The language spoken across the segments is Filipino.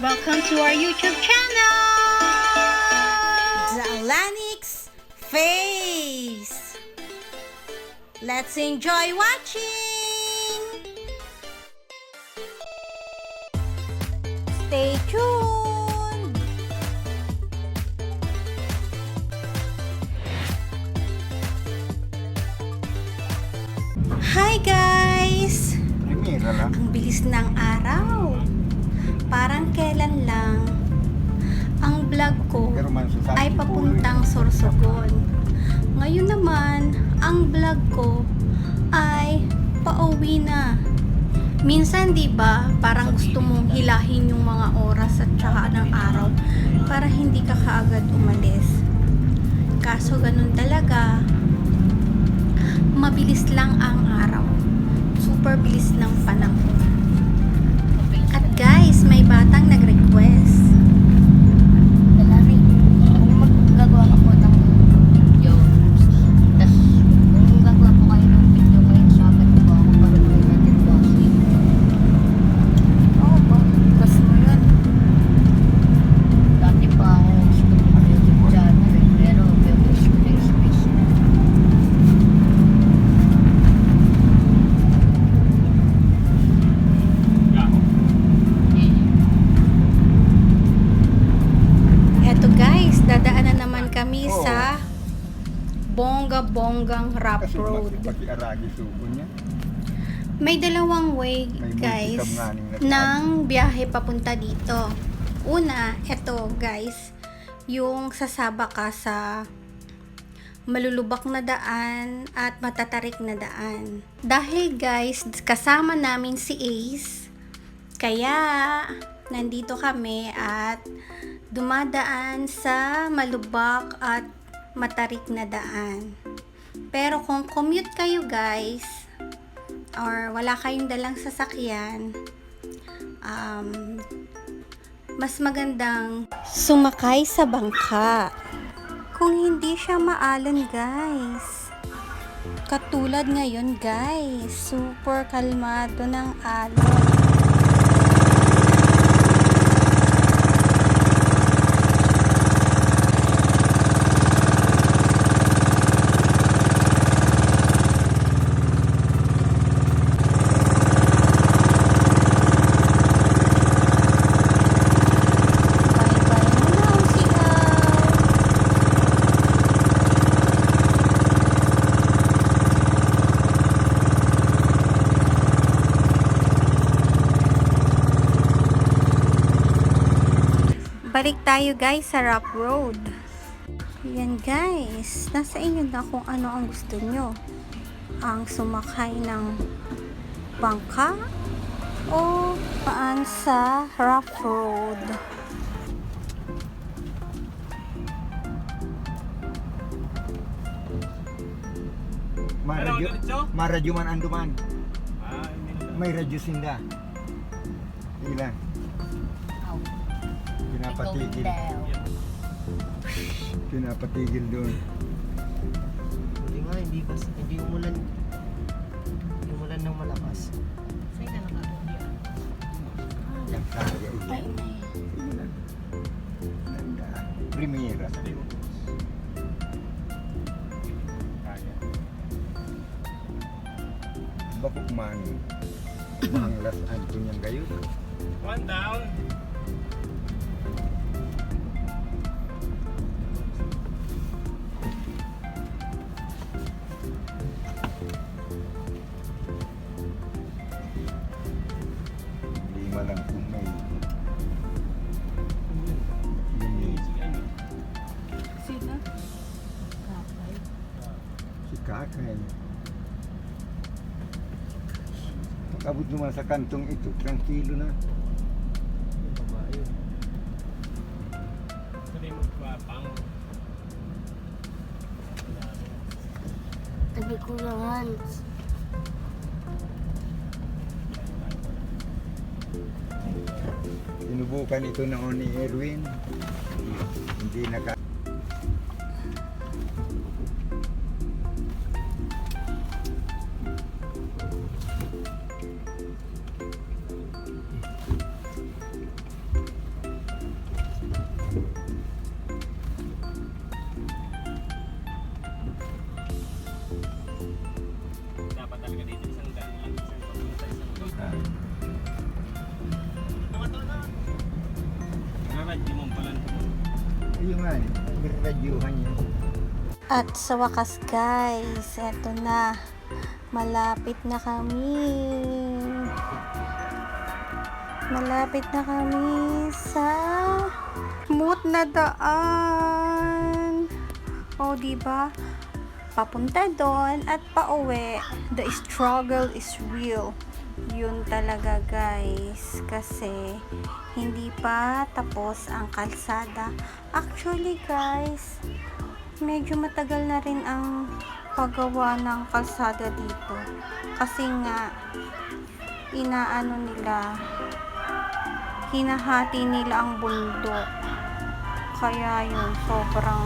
Welcome to our YouTube channel! Zalanix Face! Let's enjoy watching! Stay tuned! Hi guys! Ang bilis ng araw. Parang kailan lang ang vlog ko ay papuntang Sorsogon. Ngayon naman, ang vlog ko ay pauwi na. Minsan 'di ba, parang gusto mong hilahin yung mga oras at saka ng araw para hindi ka kaagad umalis. Kaso ganun talaga. Mabilis lang ang araw. Super bilis ng panahon. At guys, may batang nag-request. Dalari, kung maggagawa ka po ng video, tas kung gagawa po kayo ng video ngayon, sabat po ako para po natin bossing. Oo ba? Bas mo yun. Dati pa ako gusto ko ng YouTube channel eh, pero gusto ko na yung space na. Eto guys, dadaanan naman kami sa bongga-bonggang rough road. May dalawang way guys ng biyahe papunta dito. Una, eto guys, yung sasaba ka sa malulubak na daan at matatarik na daan. Dahil guys, kasama namin si Ace, kaya nandito kami at dumadaan sa malubak at matarik na daan. Pero kung commute kayo guys, or wala kayong dalang sasakyan, mas magandang sumakay sa bangka. Kung hindi siya maalon guys. Katulad ngayon guys, super kalmado ng alon. Balik tayo guys sa rough road. Yan guys, nasa inyo na kung ano ang gusto nyo. Ang sumakay ng bangka o paan sa rough road. Maradyo man anduman. May radyo sinda. Ilan? Pinapatigil. Pinapatigil doon. Hindi nga, hindi umulan. Hindi umulan ng malakas. Sa'yo na nakatundi yan. Yang kaya iyan. Primera. Bakok man. Ang last anto niyang gayon. One down. Lima lang kung may Sino? si Kakay. Pag-abot naman sa kantong ito, tranquilo na. Sabi mo pang. Tabi ko lang Hans. Sinubukan ito noon ni Erwin. Hindi naka... radyo mo pala. Ayun nga, radyuhan yun. At sa wakas guys, eto na. Malapit na kami. Malapit na kami sa smooth na daan. O, diba? Papunta doon at pauwi. The struggle is real. Yun talaga guys. Kasi hindi pa tapos ang kalsada. Actually guys, medyo matagal na rin ang paggawa ng kalsada dito. Kasi nga, hinahati nila ang bundok. Kaya yun, sobrang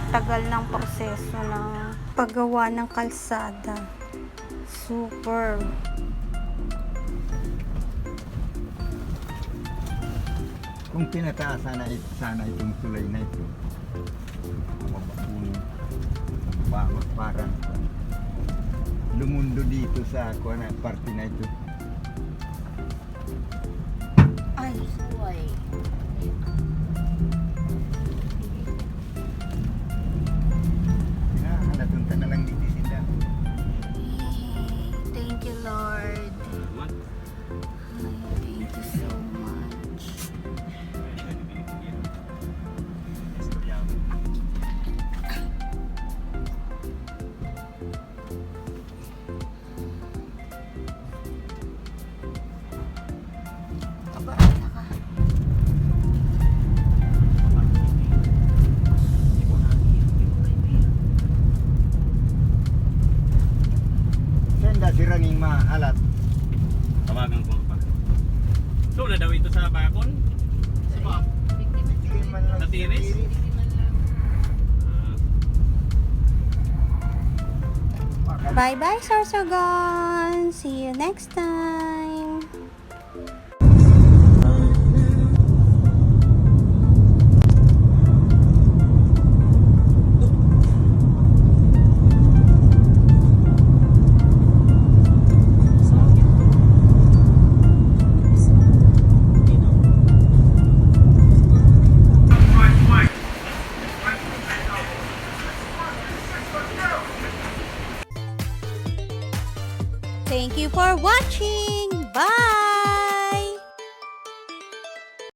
tagal ng proseso ng paggawa ng kalsada. Super. Kung tinataasan na sana itong tulay na ito, parang lumundo dito sa parte na ito. Ay, Buhay. Halatunta na lang dito sila. thank you Lord. Salamat. Thank you so much. Aba, naka. Senda si Raning maalat. Tawagan ko pa. So, na daw ito sa bakon? Sa ba? Sige man lang. Sa tiris? Bye bye Sorsogon. See you next time.